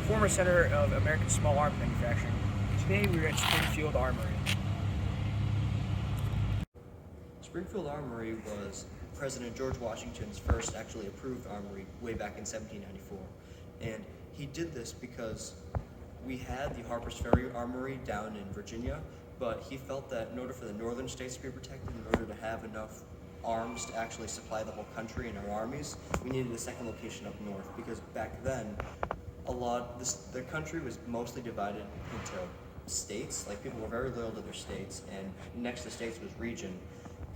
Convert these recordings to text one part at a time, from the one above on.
former center of American small arms manufacturing. Today we are at Springfield Armory. Springfield Armory was President George Washington's first actually approved armory way back in 1794. And he did this because we had the Harper's Ferry Armory down in Virginia, but he felt that in order for the northern states to be protected, in order to have enough arms to actually supply the whole country and our armies, we needed a second location up north, because back then the country was mostly divided into states. Like, people were very loyal to their states, and next to states was region,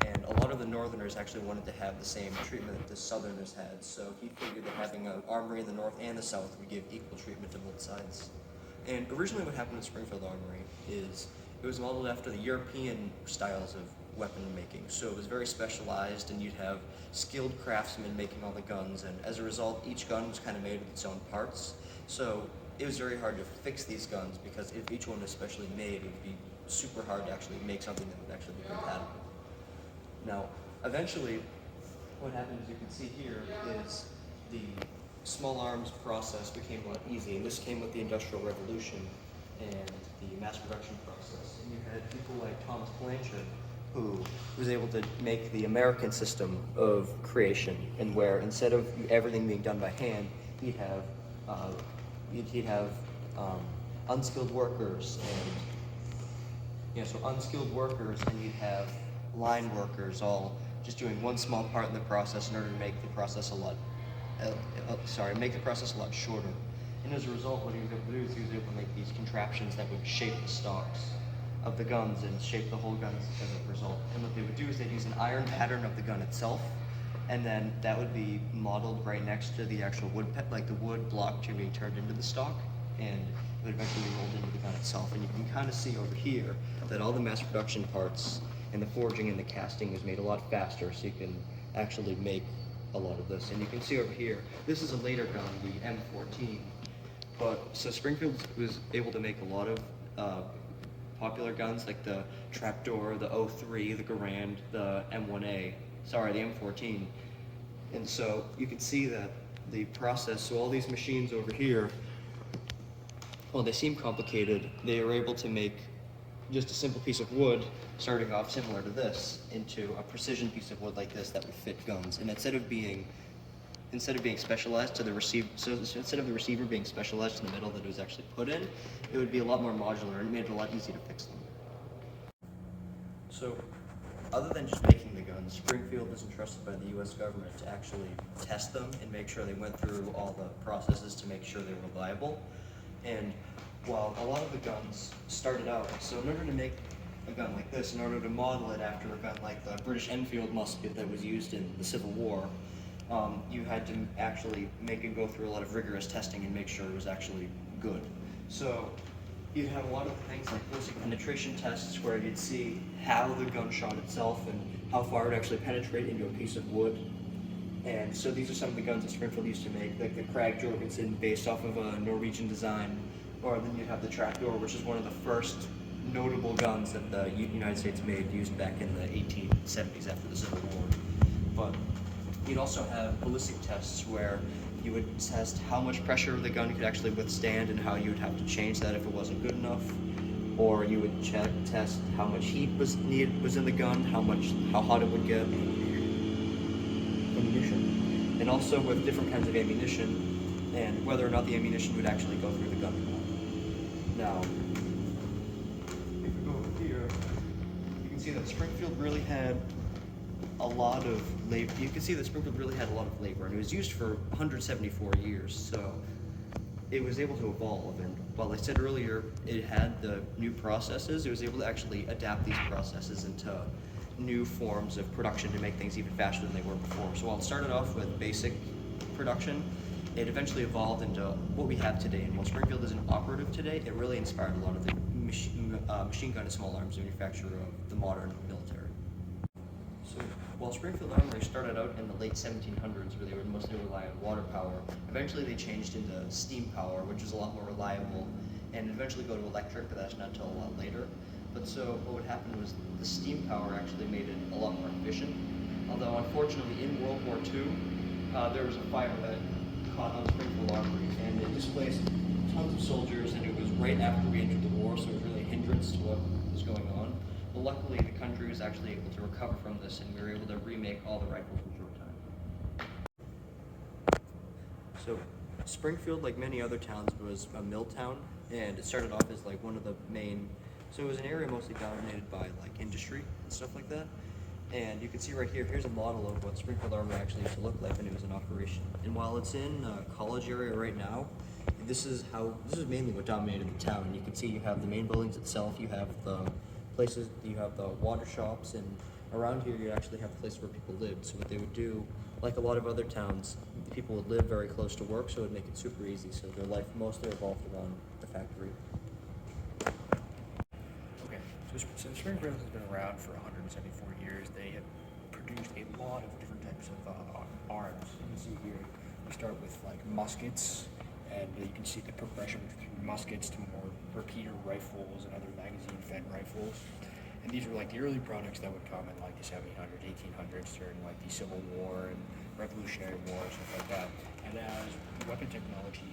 and a lot of the northerners actually wanted to have the same treatment that the southerners had, so he figured that having an armory in the north and the south would give equal treatment to both sides. And originally what happened at Springfield Armory is it was modeled after the European styles of weapon making. So it was very specialized, and you'd have skilled craftsmen making all the guns, and as a result, each gun was kind of made with its own parts. So it was very hard to fix these guns, because if each one was specially made, it would be super hard to actually make something that would actually be compatible. Now, eventually, what happened, as you can see here, is the small arms process became a lot easier, and this came with the Industrial Revolution and the mass production process. And you had people like Thomas Blanchard, who was able to make the American system of creation, and where instead of everything being done by hand, he'd have unskilled workers, and unskilled workers, and you'd have line workers all just doing one small part in the process in order to make the process a lot shorter. And as a result, what he was able to do is he was able to make these contraptions that would shape the stocks of the guns and shape the whole guns as a result. And what they would do is they'd use an iron pattern of the gun itself, and then that would be modeled right next to the actual wood, like the wood block being turned into the stock, and it would eventually be rolled into the gun itself. And you can kind of see over here that all the mass production parts and the forging and the casting is made a lot faster, so you can actually make a lot of this. And you can see over here, this is a later gun, the M14. So Springfield was able to make a lot of popular guns, like the Trapdoor, the 03, the Garand, the M1A, the M14. And so you can see that the process, so all these machines over here, while they seem complicated, they are able to make just a simple piece of wood, starting off similar to this, into a precision piece of wood like this that would fit guns. And instead of being specialized to the receiver, so instead of the receiver being specialized in the middle that it was actually put in, it would be a lot more modular, and it made it a lot easier to fix them. So, other than just making the guns, Springfield was entrusted by the U.S. government to actually test them and make sure they went through all the processes to make sure they were reliable. And while a lot of the guns started out, so in order to make a gun like this, in order to model it after a gun like the British Enfield musket that was used in the Civil War, you had to actually make it go through a lot of rigorous testing and make sure it was actually good. So you'd have a lot of things like ballistic penetration tests, where you'd see how the gun shot itself and how far it would actually penetrate into a piece of wood. And so these are some of the guns that Springfield used to make, like the Krag Jorgensen, based off of a Norwegian design, or then you'd have the Trapdoor, which is one of the first notable guns that the United States made, used back in the 1870s after the Civil War. But you'd also have ballistic tests, where you would test how much pressure the gun could actually withstand and how you would have to change that if it wasn't good enough. Or you would test how much heat was in the gun, how hot it would get. Ammunition. And also with different kinds of ammunition, and whether or not the ammunition would actually go through the gun or not. Now, if we go over here, you can see that Springfield really had a lot of labor. You can see that Springfield really had a lot of labor, and it was used for 174 years, so it was able to evolve. And while I said earlier it had the new processes, it was able to actually adapt these processes into new forms of production to make things even faster than they were before. So while it started off with basic production, it eventually evolved into what we have today. And while Springfield isn't operative today, it really inspired a lot of the machine gun and small arms manufacturer of the modern military. So while Springfield Armory started out in the late 1700s, where they would mostly rely on water power, eventually they changed into steam power, which is a lot more reliable, and eventually go to electric, but that's not until a lot later. But so what would happen was the steam power actually made it a lot more efficient. Although unfortunately in World War II, there was a fire that caught on Springfield Armory, and it displaced tons some soldiers, and it was right after we entered the war, so it was really a hindrance to what was going on. But luckily, the country was actually able to recover from this, and we were able to remake all the rifles in a short time. So, Springfield, like many other towns, was a mill town, and it started off as like one of the main. So it was an area mostly dominated by like industry and stuff like that. And you can see right here, here's a model of what Springfield Armory actually used to look like when it was in operation. And while it's in a college area right now, this is mainly what dominated the town. And you can see you have the main buildings itself, you have the places, you have the water shops, and around here you actually have the place where people lived. So what they would do, like a lot of other towns, people would live very close to work, so it would make it super easy. So their life mostly revolved around the factory. Okay, so since Springfield has been around for 174 years, they have produced a lot of different types of arms. You can see here, we start with like muskets, and you can see the progression between muskets to more repeater rifles and other magazine-fed rifles. And these were like the early products that would come in like the 1700s, 1800s during like the Civil War and Revolutionary War, stuff like that. And as weapon technology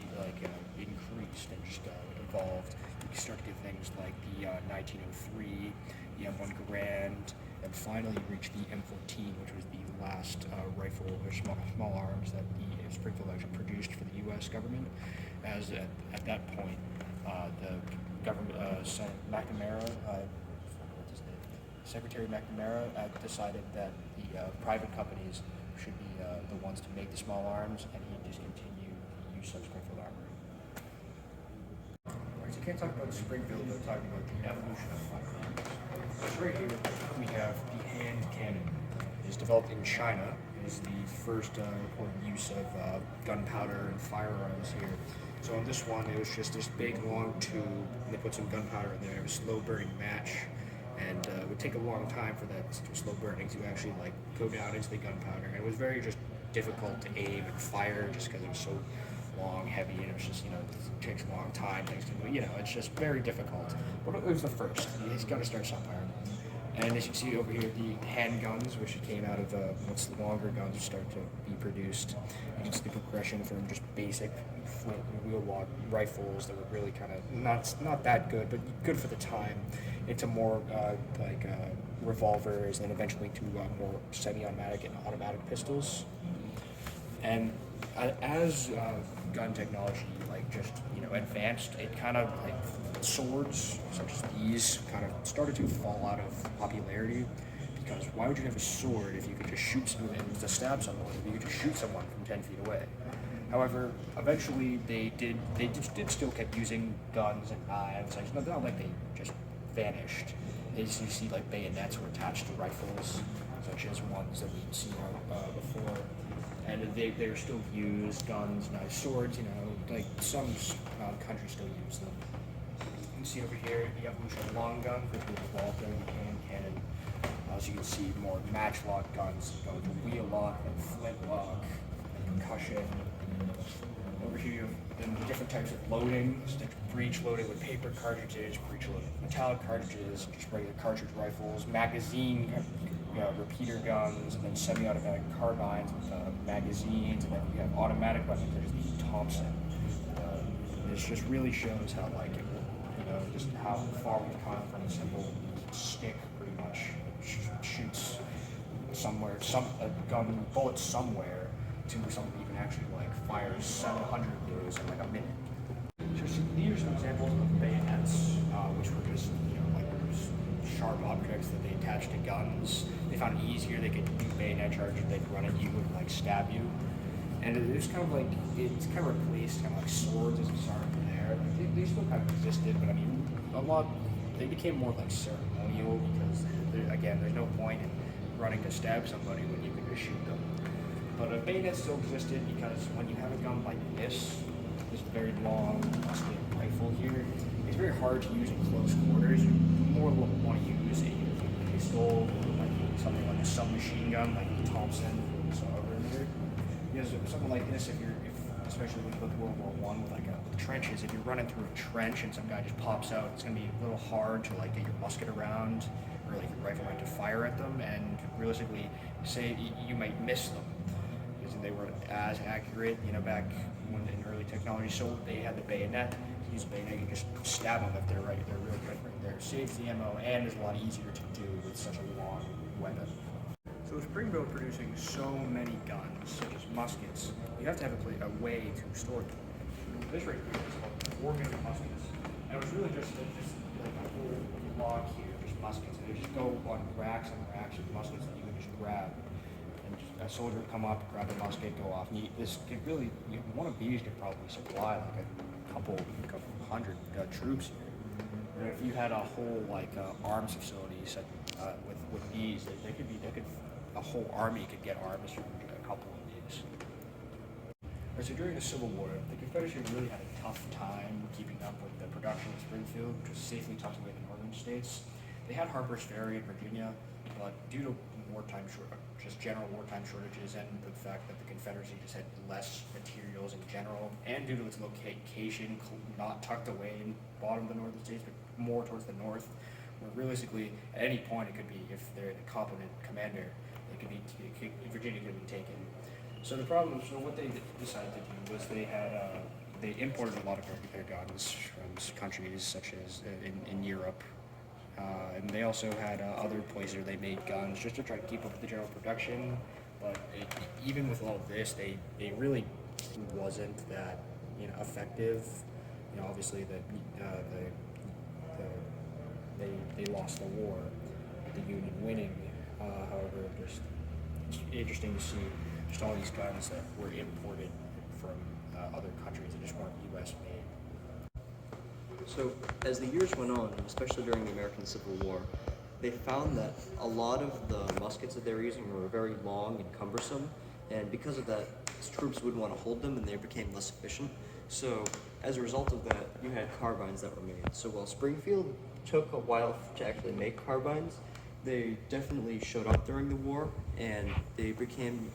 increased and just evolved, you start to get things like the 1903, the M1 Garand, and finally you reach the M14, which was the last rifle or small arms that the Springfield actually produced for the U.S. government. As at that point, the government, Senator McNamara, Secretary McNamara decided that the private companies should be the ones to make the small arms, and he discontinued the use of Springfield Armory. Alright, so you can't talk about Springfield without talking about the evolution of firearms. So right here we have the hand cannon. It is developed in China. It is the first reported use of gunpowder and firearms here. So on this one, it was just this big long tube, and they put some gunpowder in there. It was a slow burning match. And it would take a long time for that slow burning to actually like go down into the gunpowder. And it was very just difficult to aim and fire just because it was so long, heavy, and it was just, it takes a long time, it's just very difficult. But it was the first. He's got to start somewhere. And as you see over here, the handguns, which came out of once the longer guns start to be produced, you can see the progression from just basic flint and wheel lock rifles that were really kind of not that good, but good for the time, into more revolvers, and eventually to more semi-automatic and automatic pistols. And as gun technology advanced, it kind of swords such as these kind of started to fall out of popularity, because why would you have a sword if you could just shoot someone to stab someone, if you could just shoot someone from 10 feet away? However, eventually they did still kept using guns and knives. It's not like they just vanished. You see like bayonets were attached to rifles, such as ones that we'd seen before. And they're still used, guns, knives, swords, like some countries still use them. You can see over here the evolution of long gun, which was evolved during the hand cannon. As you can see, more matchlock guns go with wheel lock and flintlock and concussion. Over here you have the different types of loading, breech loading with paper cartridges, breech loading with metallic cartridges, just regular cartridge rifles, magazine repeater guns, and then semi-automatic carbines with magazines, and then you have automatic weapons. There's the Thompson. This just really shows how just how far we've come from a simple stick, pretty much shoots somewhere, a gun bullet somewhere, to something you can actually fires 700 of those in a minute. So these are some examples of bayonets, which were just sharp objects that they attached to guns. They found it easier. They could do bayonet charges. They'd run at you and stab you. And it's kind of replaced swords as we started from there. They still kind of existed, but they became more ceremonial, because there's no point in running to stab somebody when you can just shoot them. But a bayonet still existed, because when you have a gun like this very long musket rifle here, it's very hard to use in close quarters. You more want to use a pistol, or something like a submachine gun, like the Thompson we saw over here. Because something like this, especially when you look at World War I with trenches, if you're running through a trench and some guy just pops out, it's going to be a little hard to get your musket around, or your rifle right to fire at them, and realistically, say you might miss them, because they weren't as accurate, back when in early technology. So they had the bayonet. use a bayonet, you just stab them if they're real quick right there. Saves the ammo and is a lot easier to do with such a long weapon. So with Springfield producing so many guns, such as muskets, you have to have a way to store them. This right here is called 4 minute muskets. And it was really just like a whole log here, just muskets. And they just go on racks and racks of muskets that you can just grab. And just, a soldier would come up, grab the musket, go off. And one of these could probably supply like a couple hundred troops here. And if you had a whole arms facility set with these, a whole army could get arms from a couple of these. So during the Civil War, the Confederacy really had a tough time keeping up with the production of Springfield, which was safely tucked away in the northern states. They had Harper's Ferry in Virginia, but due to general wartime shortages and the fact that the Confederacy just had less materials in general, and due to its location not tucked away in the bottom of the northern states, but more towards the north, where realistically at any point it could be, if they're the competent commander, Virginia could be taken. So what they decided to do was they imported a lot of their guns from countries such as in Europe, and they also had other places where they made guns just to try to keep up with the general production. But even with all of this, they really wasn't that effective. Obviously they lost the war, the Union winning. However, just it's interesting to see just all these guns that were imported from other countries that just weren't U.S. made. So as the years went on, especially during the American Civil War, they found that a lot of the muskets that they were using were very long and cumbersome, and because of that, troops wouldn't want to hold them and they became less efficient. So as a result of that, you had carbines that were made. So while Springfield took a while to actually make carbines, they definitely showed up during the war, and they became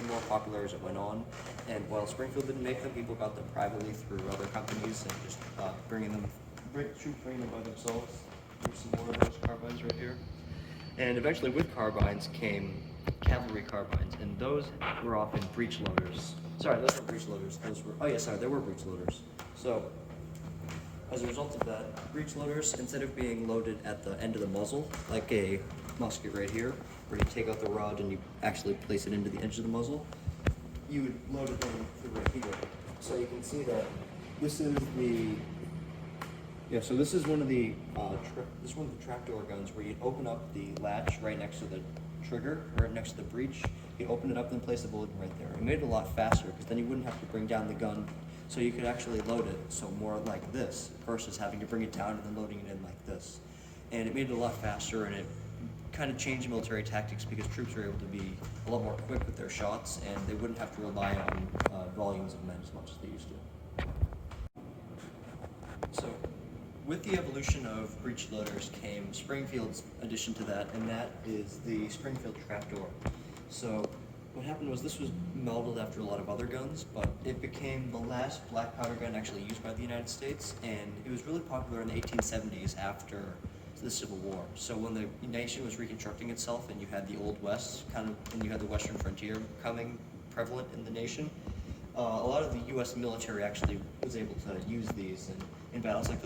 more popular as it went on. And while Springfield didn't make them, people got them privately through other companies and just bringing them by themselves. Here's some more of those carbines right here. And eventually with carbines came cavalry carbines, and those were often breech loaders. Sorry, those weren't breech loaders. There were breech loaders. So as a result of that, breech loaders, instead of being loaded at the end of the muzzle, like a musket right here, where you take out the rod and you actually place it into the edge of the muzzle, you would load it in through right here. So you can see that this is one of the trapdoor guns where you open up the latch right next to the trigger, or next to the breech. You open it up and place the bullet right there. It made it a lot faster because then you wouldn't have to bring down the gun. So you could actually load it, so more like this, versus having to bring it down and then loading it in like this. And it made it a lot faster, and it kind of changed military tactics because troops were able to be a lot more quick with their shots, and they wouldn't have to rely on volumes of men as much as they used to. So with the evolution of breech loaders came Springfield's addition to that, and that is the Springfield Trapdoor. So what happened was this was modeled after a lot of other guns, but it became the last black powder gun actually used by the United States, and it was really popular in the 1870s after the Civil War. So when the nation was reconstructing itself and you had the Old West and you had the Western frontier becoming prevalent in the nation, a lot of the U.S. military actually was able to use these in battles like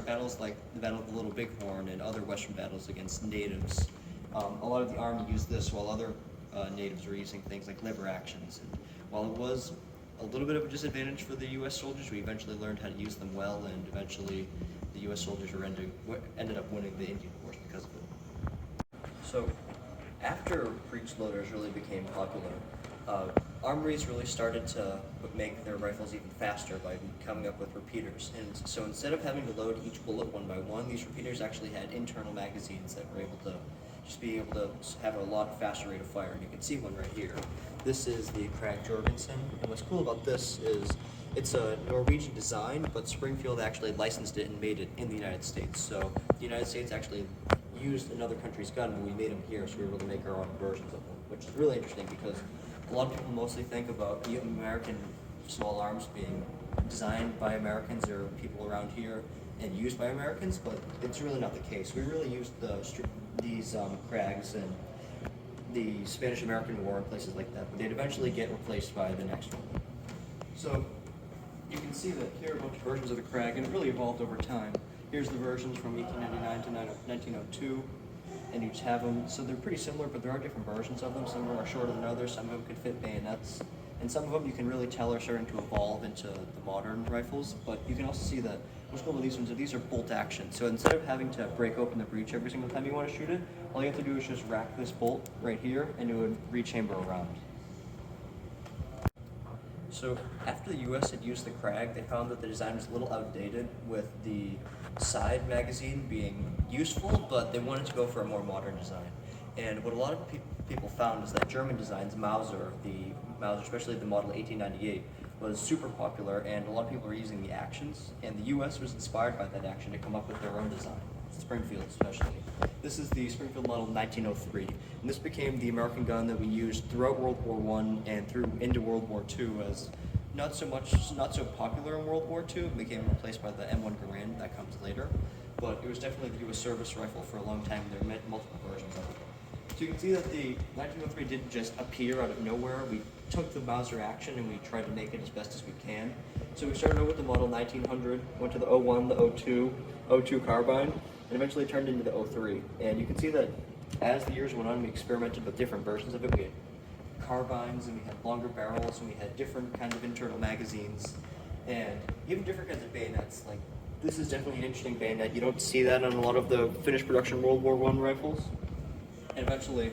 battles like the Battle of the Little Bighorn and other Western battles against natives. A lot of the Army used this while other natives were using things like liver actions. And while it was a little bit of a disadvantage for the U.S. soldiers, we eventually learned how to use them well, and eventually the U.S. soldiers ended up winning the Indian Wars because of it. So after breech loaders really became popular, armories really started to make their rifles even faster by coming up with repeaters. And so instead of having to load each bullet one by one, these repeaters actually had internal magazines that were able to have a lot faster rate of fire. And you can see one right here. This is the Krag Jorgensen, and what's cool about this is it's a Norwegian design, but Springfield actually licensed it and made it in the United States. So the United States actually used another country's gun, but we made them here, so we were able to make our own versions of them, which is really interesting because a lot of people mostly think about the American small arms being designed by Americans or people around here and used by Americans, but it's really not the case. We really used these Krags and the Spanish-American War and places like that, but they'd eventually get replaced by the next one. So you can see that here are a bunch of versions of the Krag, and it really evolved over time. Here's the versions from 1899 to 1902, and you just have them. So they're pretty similar, but there are different versions of them. Some of them are shorter than others. Some of them could fit bayonets, and some of them you can really tell are starting to evolve into the modern rifles. But you can also see that what's cool with these ones is these are bolt action. So instead of having to break open the breech every single time you want to shoot it, all you have to do is just rack this bolt right here, and it would rechamber around. So after the U.S. had used the Krag, they found that the design was a little outdated, with the side magazine being useful, but they wanted to go for a more modern design. And what a lot of people found is that German designs, Mauser, especially the model 1898, was super popular, and a lot of people were using the actions, and the U.S. was inspired by that action to come up with their own design, Springfield especially. This is the Springfield model 1903, and this became the American gun that we used throughout World War I and through into World War II, as not so popular in World War II. It became replaced by the M1 Garand that comes later, but it was definitely the U.S. service rifle for a long time. There were multiple versions of it. So you can see that the 1903 didn't just appear out of nowhere. We took the Mauser action and we tried to make it as best as we can. So we started out with the model 1900, went to the 01, the 02 carbine, and eventually turned into the 03. And you can see that as the years went on, we experimented with different versions of it. We had carbines, and we had longer barrels, and we had different kinds of internal magazines, and even different kinds of bayonets. Like, this is definitely an interesting bayonet. You don't see that on a lot of the finished production World War I rifles. And eventually,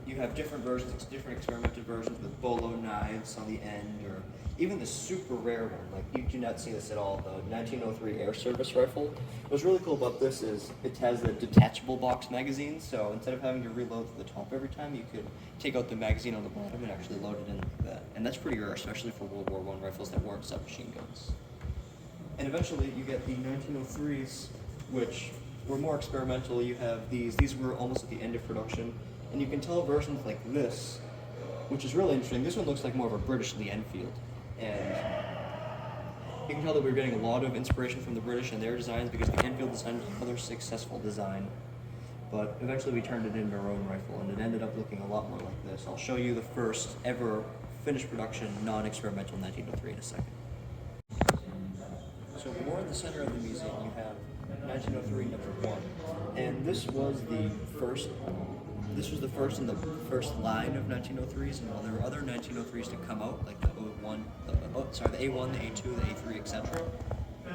you have different versions, different experimental versions with bolo knives on the end, or even the super rare one. Like, you do not see this at all. The 1903 Air Service rifle. What's really cool about this is it has the detachable box magazine. So instead of having to reload to the top every time, you could take out the magazine on the bottom and actually load it in like that. And that's pretty rare, especially for World War I rifles that weren't submachine guns. And eventually, you get the 1903s, which were more experimental. You have these were almost at the end of production, and you can tell versions like this, which is really interesting. This one looks like more of a British Lee Enfield, and you can tell that we're getting a lot of inspiration from the British and their designs, because the Enfield design was another successful design. But eventually we turned it into our own rifle, and it ended up looking a lot more like this. I'll show you the first ever finished production, non-experimental 1903 in a second. So more in the center of the museum, you have 1903 number 1, and this was the first in the first line of 1903s, and while there were other 1903s to come out, like the A1, the A1, the A2, the A3, etc.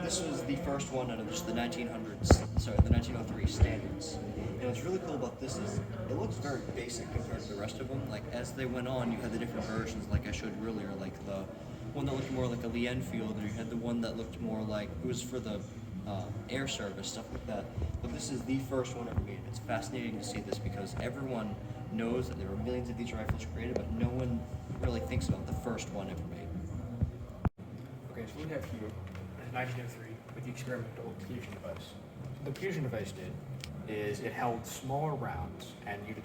This was the first one out of just the 1903 standards. And what's really cool about this is it looks very basic compared to the rest of them. Like, as they went on, you had the different versions, like I showed you earlier, like the one that looked more like a Lee Enfield, or you had the one that looked more like it was for the air service, stuff like that. But this is the first one ever made. It's fascinating to see this, because everyone knows that there were millions of these rifles created, but no one really thinks about the first one ever made. Okay, so we have here 1903 with the experimental fusion device. What the fusion device did is it held smaller rounds, and you'd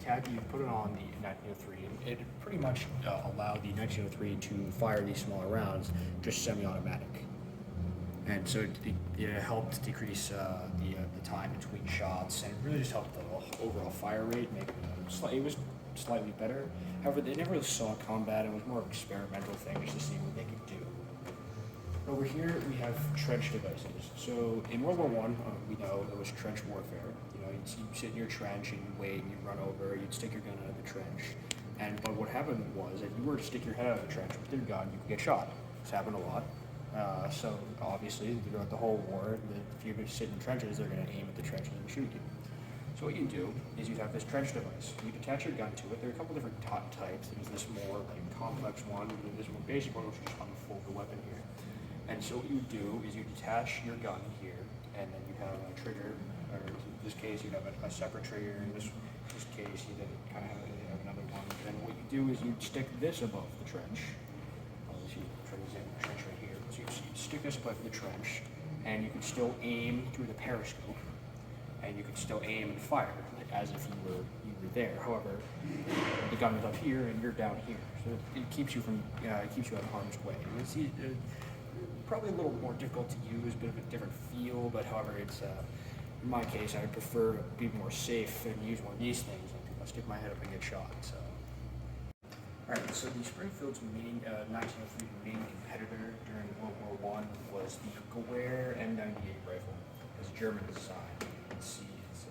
put it on the 1903, and it pretty much allowed the 1903 to fire these smaller rounds just semi-automatic. And so it helped decrease the time between shots, and it really just helped the overall fire rate make it was slightly better. However, they never really saw combat. It was more of an experimental thing just to see what they could do. Over here, we have trench devices. So in World War I, we know it was trench warfare. You know, you'd sit in your trench and you wait and you run over, you'd stick your gun out of the trench. But what happened was, if you were to stick your head out of the trench with your gun, you could get shot. This happened a lot. So obviously, throughout the whole war, if you sit in trenches, they're going to aim at the trenches and shoot you. So what you do is you have this trench device. You attach your gun to it. There are a couple different types. There's this more like complex one, and this more basic one, which will just unfold the weapon here. And so what you do is you detach your gun here, and then you have a trigger, or in this case you have a separate trigger. In this case you kind of have another one. And what you do is you stick this above the trench. So you try to the trench right here. So you stick this above the trench, and you can still aim through the periscope, and you can still aim and fire as if you were there. However, the gun is up here and you're down here, so it keeps you from it keeps you out of harm's way. It's probably a little more difficult to use, a bit of a different feel, but however, it's in my case, I prefer to be more safe and use one of these things. I'll stick my head up and get shot. So Alright, so the Springfield's 1903 main competitor during World War I was the Gewehr M98 rifle. It was a German design. You can see it's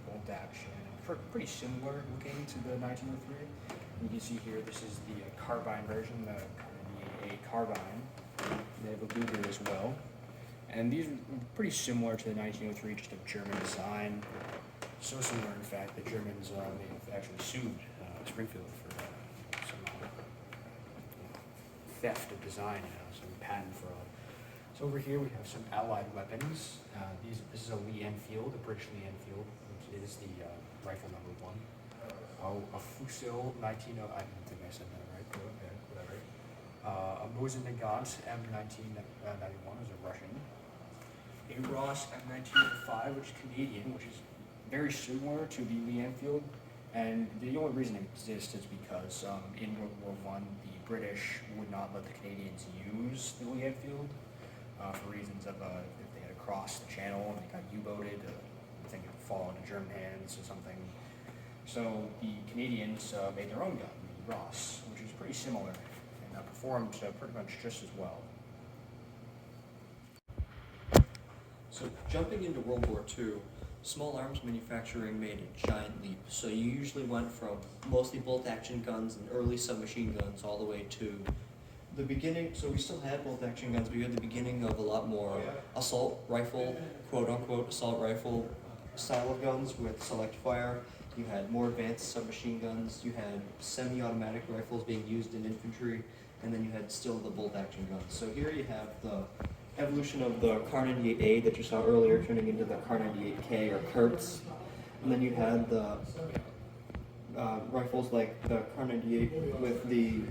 bolt action, pretty similar looking to the 1903. And you can see here, this is the carbine version, the Carnegie carbine. They have a Luger as well. And these are pretty similar to the 1903, just a German design. So similar, in fact, the Germans may have actually sued Springfield for some theft of design, some patent fraud. So over here we have some Allied weapons. This is a Lee Enfield, a British Lee Enfield, which is the rifle number 1. A Fusil 19, I don't think I said that right, but okay, whatever. A Mosin Nagant M1991 is a Russian. A Ross M1905, which is Canadian, which is very similar to the Lee Enfield. And the only reason it exists is because in World War I, the British would not let the Canadians use the Lee Enfield for reasons of if they had to cross the channel and they got U-boated, I think it would fall into German hands or something. So the Canadians made their own gun, the Ross, which is pretty similar and performed pretty much just as well. So jumping into World War II, small arms manufacturing made a giant leap. So you usually went from mostly bolt-action guns and early submachine guns all the way to the beginning. So we still had bolt-action guns, but you had the beginning of a lot more assault rifle, quote-unquote assault rifle style of guns with select fire. You had more advanced submachine guns. You had semi-automatic rifles being used in infantry, and then you had still the bolt-action guns. So here you have the evolution of the Kar 98A that you saw earlier turning into the Kar 98K or Kurtz. And then you had the rifles like the Kar 98 with the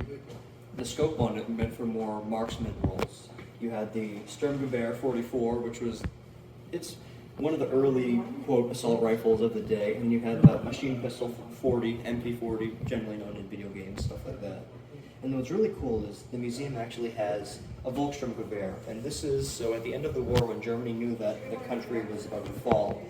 scope on it meant for more marksman roles. You had the Sturmgewehr 44, which was, it's one of the early, quote, assault rifles of the day. And you had the machine pistol 40, MP40, generally known in video games, stuff like that. And what's really cool is the museum actually has a Volkssturmgewehr, and this is, so at the end of the war when Germany knew that the country was about to fall,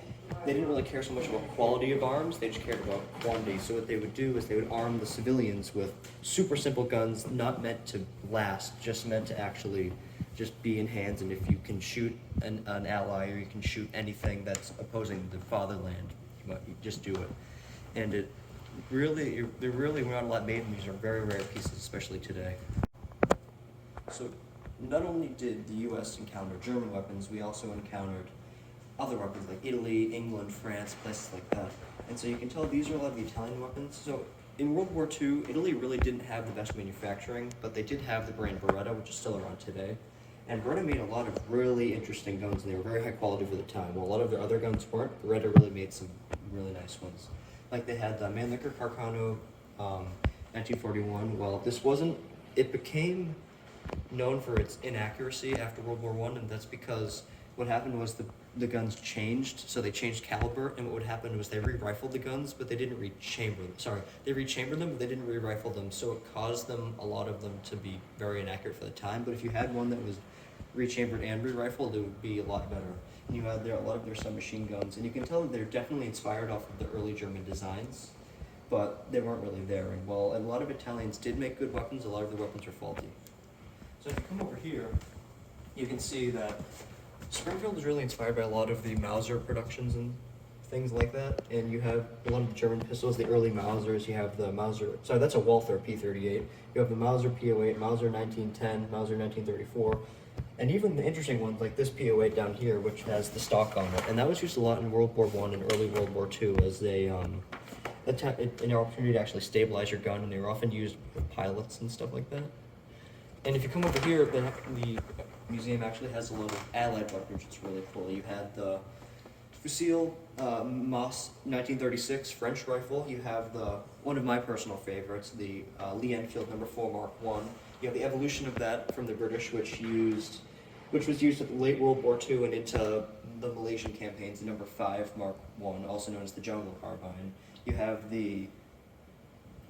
they didn't really care so much about quality of arms, they just cared about quantity. So what they would do is they would arm the civilians with super simple guns, not meant to last, just meant to actually just be in hands, and if you can shoot an ally or you can shoot anything that's opposing the fatherland, you just do it. And there really were not a lot made, and these are very rare pieces, especially today. So not only did the U.S. encounter German weapons, we also encountered other weapons like Italy, England, France, places like that. And so you can tell these are a lot of the Italian weapons. So in World War II, Italy really didn't have the best manufacturing, but they did have the brand Beretta, which is still around today. And Beretta made a lot of really interesting guns, and they were very high quality for the time. While a lot of their other guns weren't, Beretta really made some really nice ones. Like they had the Mannlicher Carcano 1941. Well, this wasn't, it became known for its inaccuracy after World War I, and that's because what happened was the guns changed, so they changed caliber, and what would happen was they re-rifled the guns, but they didn't re-chamber them. Sorry, they re-chambered them, but they didn't re-rifle them, so it caused them, a lot of them, to be very inaccurate for the time. But if you had one that was re-chambered and re-rifled, it would be a lot better. And you had a lot of their submachine guns, and you can tell that they're definitely inspired off of the early German designs, but they weren't really there. And while a lot of Italians did make good weapons, a lot of the weapons were faulty. So if you come over here, you can see that Springfield is really inspired by a lot of the Mauser productions and things like that. And you have a lot of the German pistols, the early Mausers. You have the Mauser, sorry, that's a Walther P38. You have the Mauser P08, Mauser 1910, Mauser 1934. And even the interesting ones like this P08 down here, which has the stock on it. And that was used a lot in World War I and early World War II as an opportunity to actually stabilize your gun, and they were often used with pilots and stuff like that. And if you come over here, the museum actually has a lot of Allied weapons, which is really cool. You had the Fusil Moss 1936 French rifle. You have one of my personal favorites, the Lee Enfield No. 4 Mark I. You have the evolution of that from the British, which was used at the late World War II and into the Malaysian campaigns, the No. 5 Mark I, also known as the Jungle Carbine. You have the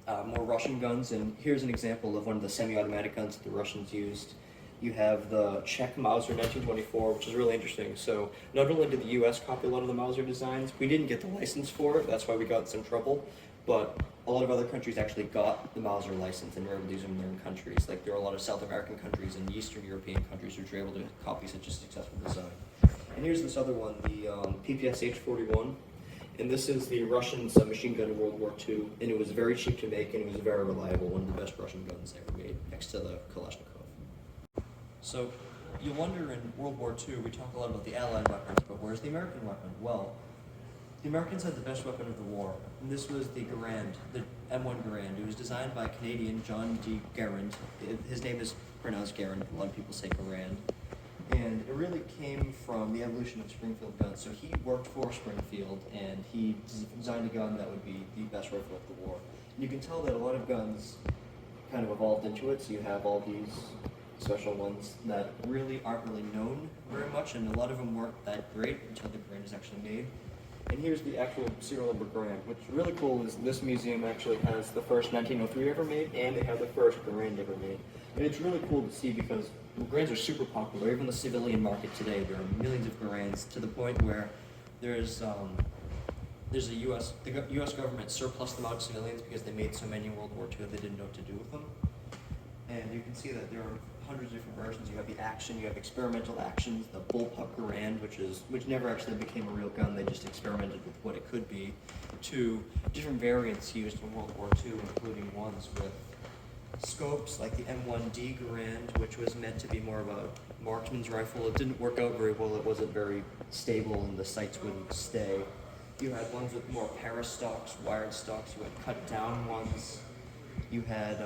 more Russian guns, and here's an example of one of the semi-automatic guns that the Russians used. You have the Czech Mauser 1924, which is really interesting. So not only did the U.S. copy a lot of the Mauser designs, we didn't get the license for it, that's why we got in some trouble, but a lot of other countries actually got the Mauser license and were able to use them in their own countries. Like there are a lot of South American countries and Eastern European countries which were able to copy such a successful design. And here's this other one, the PPSH-41. And this is the Russian submachine gun in World War II, and it was very cheap to make, and it was very reliable, one of the best Russian guns ever made, next to the Kalashnikov. So, you wonder in World War II, we talk a lot about the Allied weapons, but where's the American weapon? Well, the Americans had the best weapon of the war, and this was the Garand, the M1 Garand. It was designed by Canadian John D. Garand. His name is pronounced Garand, a lot of people say Garand. And it really came from the evolution of Springfield guns. So he worked for Springfield, and he designed a gun that would be the best rifle of the war. And you can tell that a lot of guns kind of evolved into it. So you have all these special ones that really aren't really known very much, and a lot of them weren't that great until the Garand is actually made. And here's the actual serial number Garand. What's really cool is this museum actually has the first 1903 ever made, and they have the first Garand ever made. And it's really cool to see because Garands are super popular. Even the civilian market today, there are millions of Garands to the point where there's the U.S. government surplused them out to civilians because they made so many in World War II they didn't know what to do with them. And you can see that there are hundreds of different versions. You have the action, you have experimental actions, the bullpup Garand, which never actually became a real gun. They just experimented with what it could be, to different variants used in World War II, including ones with scopes like the M1D Garand, which was meant to be more of a marksman's rifle. It didn't work out very well. It wasn't very stable, and the sights wouldn't stay. You had ones with more para stocks, wired stocks. You had cut down ones. You had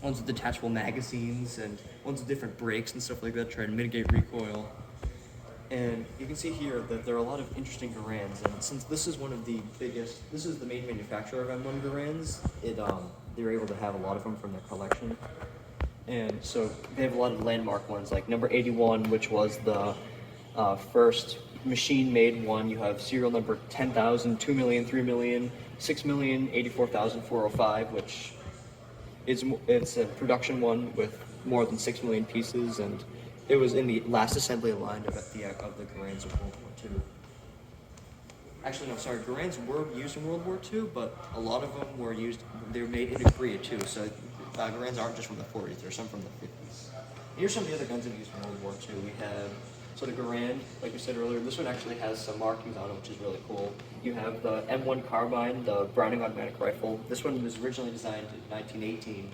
ones with detachable magazines and ones with different brakes and stuff like that, trying to mitigate recoil. And you can see here that there are a lot of interesting Garands, and since this is one of the biggest, this is the main manufacturer of M1 Garands, they were able to have a lot of them from their collection. And so they have a lot of landmark ones, like number 81, which was the first machine-made one. You have serial number 10,000, 2 million, 3 million, 6 million, 84,405, which it's a production one with more than 6 million pieces, and it was in the last assembly line of the Garands of World War II. Actually, no, sorry, Garands were used in World War II, but a lot of them were used, they were made in Korea too, so Garands aren't just from the 40s, there's some from the 50s. Here's some of the other guns that we used in World War II. We have the Garand, like we said earlier. This one actually has some markings on it, which is really cool. You have the M1 carbine, the Browning automatic rifle. This one was originally designed in 1918.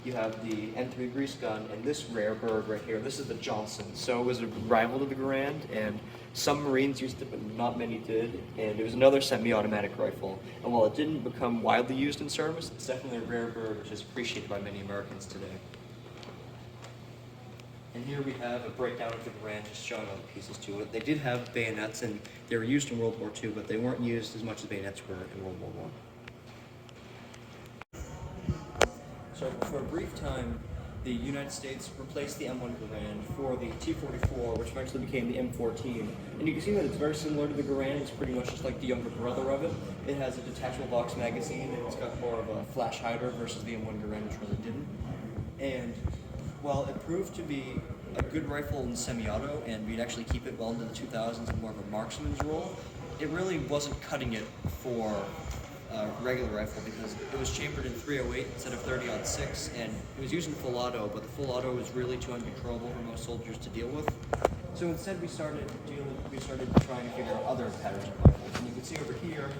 You have the M3 grease gun, and this rare bird right here, this is the Johnson. So it was a rival to the Garand, and some Marines used it, but not many did. And it was another semi-automatic rifle. And while it didn't become widely used in service, it's definitely a rare bird, which is appreciated by many Americans today. And here we have a breakdown of the Garand, just showing all the pieces to it. They did have bayonets, and they were used in World War II, but they weren't used as much as bayonets were in World War I. So for a brief time, the United States replaced the M1 Garand for the T-44, which eventually became the M14. And you can see that it's very similar to the Garand. It's pretty much just like the younger brother of it. It has a detachable box magazine, and it's got more of a flash hider versus the M1 Garand, which really didn't. And while it proved to be a good rifle in semi-auto, and we'd actually keep it well into the 2000s in more of a marksman's role, it really wasn't cutting it for a regular rifle because it was chambered in .308 instead of 30-06, and it was using full auto, but the full auto was really too uncontrollable for most soldiers to deal with. So instead we started trying to figure out other patterns of rifles. And you can see over here,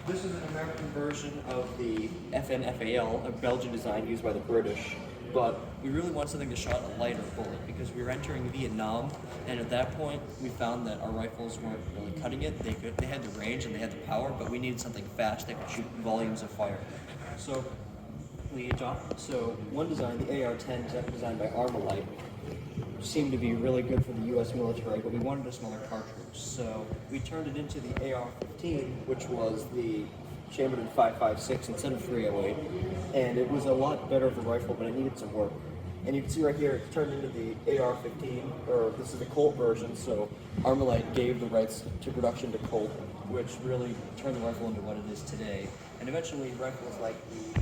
this is an American version of the FN-FAL, a Belgian design used by the British. But we really wanted something that shot a lighter bullet because we were entering Vietnam, and at that point we found that our rifles weren't really cutting it. They had the range and they had the power, but we needed something fast that could shoot volumes of fire. So one design, the AR-10, designed by Armalite, seemed to be really good for the U.S. military, but we wanted a smaller cartridge. So we turned it into the AR-15, which was the chambered in .556 instead of .308, and it was a lot better of a rifle, but it needed some work. And you can see right here, it's turned into the AR-15, or this is the Colt version, so Armalite gave the rights to production to Colt, which really turned the rifle into what it is today. And eventually, rifles like the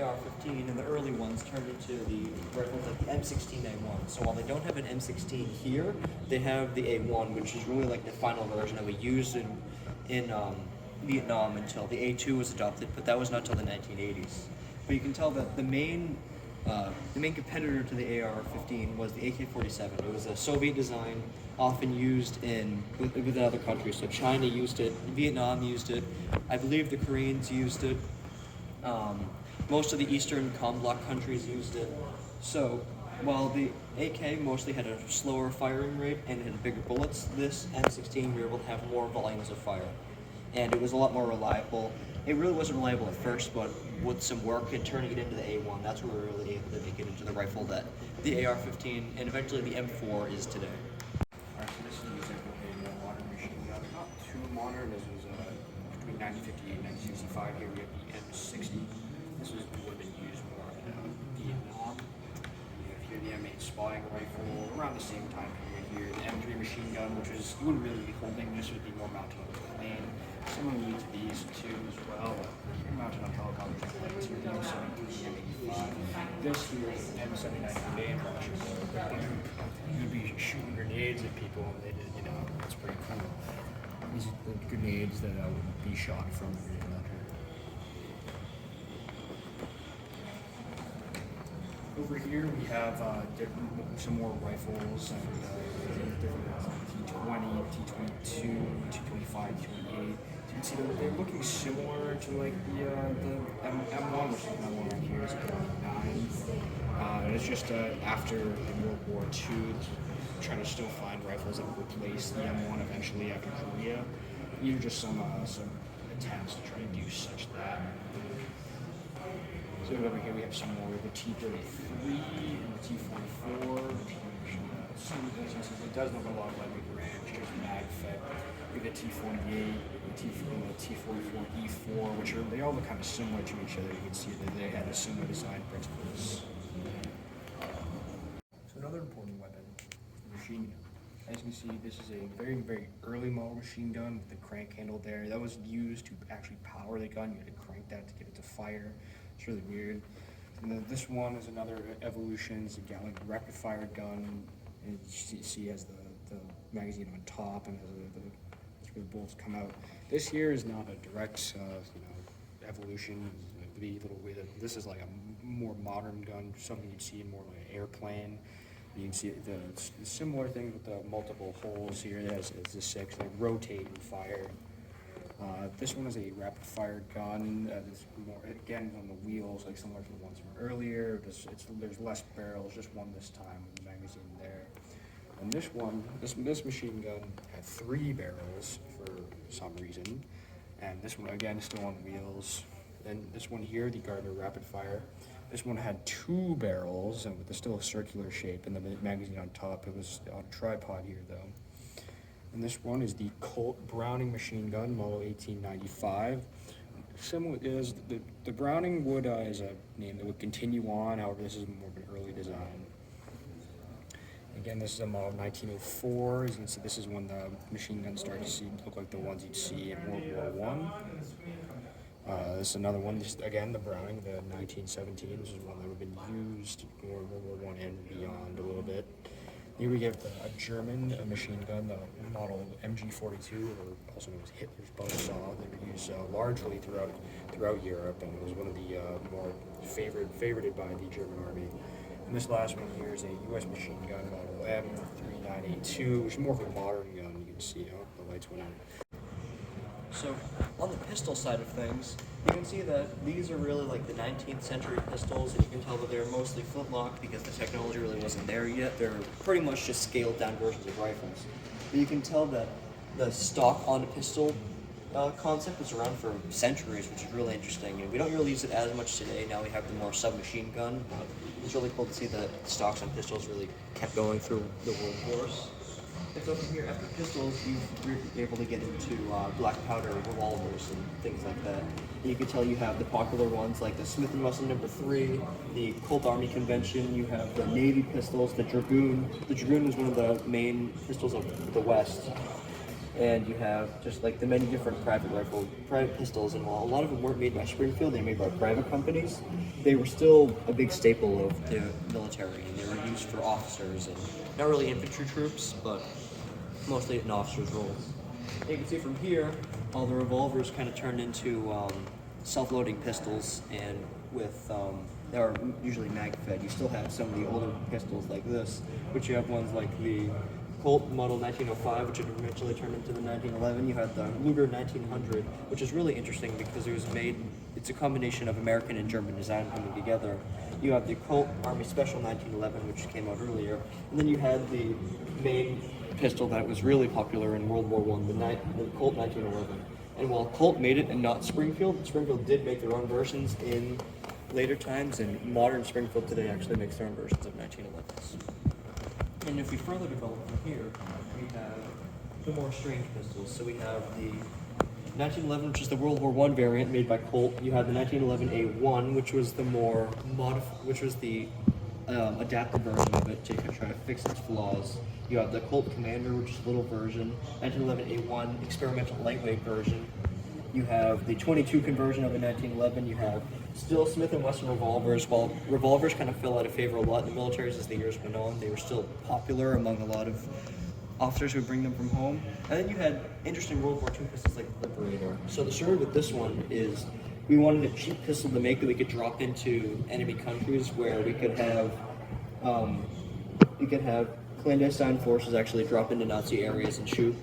AR-15 and the early ones turned into the rifles like the M16A1. So while they don't have an M16 here, they have the A1, which is really like the final version that we used in Vietnam until the A2 was adopted, but that was not until the 1980s. But you can tell that the main competitor to the AR-15 was the AK-47. It was a Soviet design, often used within other countries. So China used it, Vietnam used it, I believe the Koreans used it. Most of the Eastern Com Block countries used it. So while the AK mostly had a slower firing rate and had bigger bullets, this M16 we were able to have more volumes of fire. And it was a lot more reliable. It really wasn't reliable at first, but with some work and turning it into the A1, that's where we were really able to make it into the rifle that the AR-15 and eventually the M4 is today. Alright, so this is an example of a more modern machine gun. Not too modern. This was between 1958 and 1965. Here we have the M60. This would have been used more in Vietnam. You have here the M8 spotting rifle around the same time period here. The M3 machine gun, which is you wouldn't really be holding. This would be more mounted on the plane. Similarly to these two as well. Here mounted on helicopters and planes. Here the M73, the M85. This here is the M79 grenade launcher. You'd be shooting grenades at people, and they did, it's pretty cool. These are the grenades that would be shot from the grenade launcher. Over here we have some more rifles and different T20, T22, T25, T28. You can see they're looking similar to like the M1, which is another one right here, is a M9. And it's just after World War II, trying to still find rifles that would replace the M1 eventually after Korea. These are just some attempts to try to do such that. So over here we have some more of the T33 and the T44. It does look a lot like a Garand, just mag fed. We have the T48, the T44E4, which they all look kind of similar to each other. You can see that they had a similar design principles. So another important weapon, the machine gun. As you can see, this is a very, very early model machine gun with the crank handle there. That was used to actually power the gun. You had to crank that to get it to fire. It's really weird. And then this one is another evolution. It's a Garand rapid fire gun. And you see it has the magazine on top and that's where the bullets come out. This here is not a direct evolution. It'd be a little weird. This is like a more modern gun, something you'd see in more like an airplane. You can see the similar thing with the multiple holes here. It has the six, they rotate and fire. This one is a rapid fire gun. It's more, again, on the wheels, like similar to the ones from earlier. There's less barrels, just one this time with the magazine there. And this one, this machine gun had 3 barrels for some reason. And this one, again, is still on wheels. Then this one here, the Gardner rapid fire. This one had 2 barrels and with still a circular shape and the magazine on top. It was on a tripod here though. And this one is the Colt Browning machine gun, model 1895. Similar is the Browning would is a name that would continue on. However, this is more of an early design. Again, this is a model 1904. As you can see, this is when the machine guns started to look like the ones you'd see in World War I. This is another one. This again, the Browning, the 1917. This is one that would have been used in World War I and beyond a little bit. Here we have a German machine gun, the model MG42, or also known as Hitler's buzzsaw. They were used largely throughout Europe, and it was one of the more favorited by the German army. And this last one here is a U.S. machine gun, model M3982, which is more of a modern gun. You can see the lights went on. So, on the pistol side of things, you can see that these are really like the 19th century pistols, and you can tell that they're mostly flintlock because the technology really wasn't there yet. They're pretty much just scaled down versions of rifles. But you can tell that the stock on a pistol concept was around for centuries, which is really interesting. And we don't really use it as much today. Now we have the more submachine gun, but it's really cool to see that stocks on pistols really kept going through the world wars. It's over here, after pistols, you're able to get into black powder revolvers and things like that. And you can tell you have the popular ones like the Smith & Wesson No. 3, the Colt Army Convention, you have the Navy pistols, the Dragoon. The Dragoon was one of the main pistols of the West. And you have just like the many different private pistols, and while a lot of them weren't made by Springfield, they were made by private companies, they were still a big staple of the military, and they were used for officers and not really infantry troops, but mostly in officers' roles. And you can see from here, the revolvers kind of turned into self-loading pistols, and with they are usually mag-fed. You still have some of the older pistols like this, which you have ones like the Colt Model 1905, which had eventually turned into the 1911. You had the Luger 1900, which is really interesting because it was made. It's a combination of American and German design coming together. You have the Colt Army Special 1911, which came out earlier, and then you had the main pistol that was really popular in World War I, the Colt 1911. And while Colt made it and not Springfield, Springfield did make their own versions in later times, and modern Springfield today actually makes their own versions of 1911s. And if we further develop from here, we have the more strange pistols. So we have the 1911, which is the World War I variant made by Colt. You had the 1911A1, which was the more adapted version of it to try to fix its flaws. You have the Colt Commander, which is a little version. 1911A1 experimental lightweight version. You have the 22 conversion of a 1911. You have still Smith & Wesson revolvers. While revolvers kind of fell out of favor a lot in the militaries as the years went on, they were still popular among a lot of officers who would bring them from home. And then you had interesting World War II pistols like the Liberator. So the story with this one is we wanted a cheap pistol to make that we could drop into enemy countries where we could have clandestine forces actually drop into Nazi areas and shoot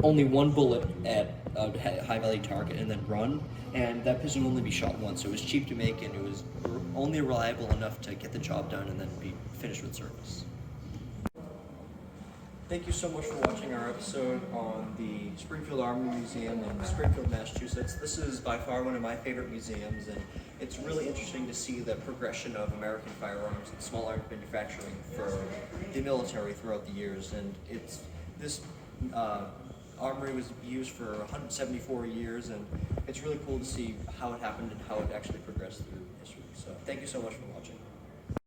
only one bullet at a high value target and then run, and that pistol would only be shot once. So it was cheap to make and it was only reliable enough to get the job done and then be finished with service. Thank you so much for watching our episode on the Springfield Armory Museum in Springfield, Massachusetts. This is by far one of my favorite museums, and it's really interesting to see the progression of American firearms and small arms manufacturing for the military throughout the years. And this armory was used for 174 years, and it's really cool to see how it happened and how it actually progressed through history. So thank you so much for watching.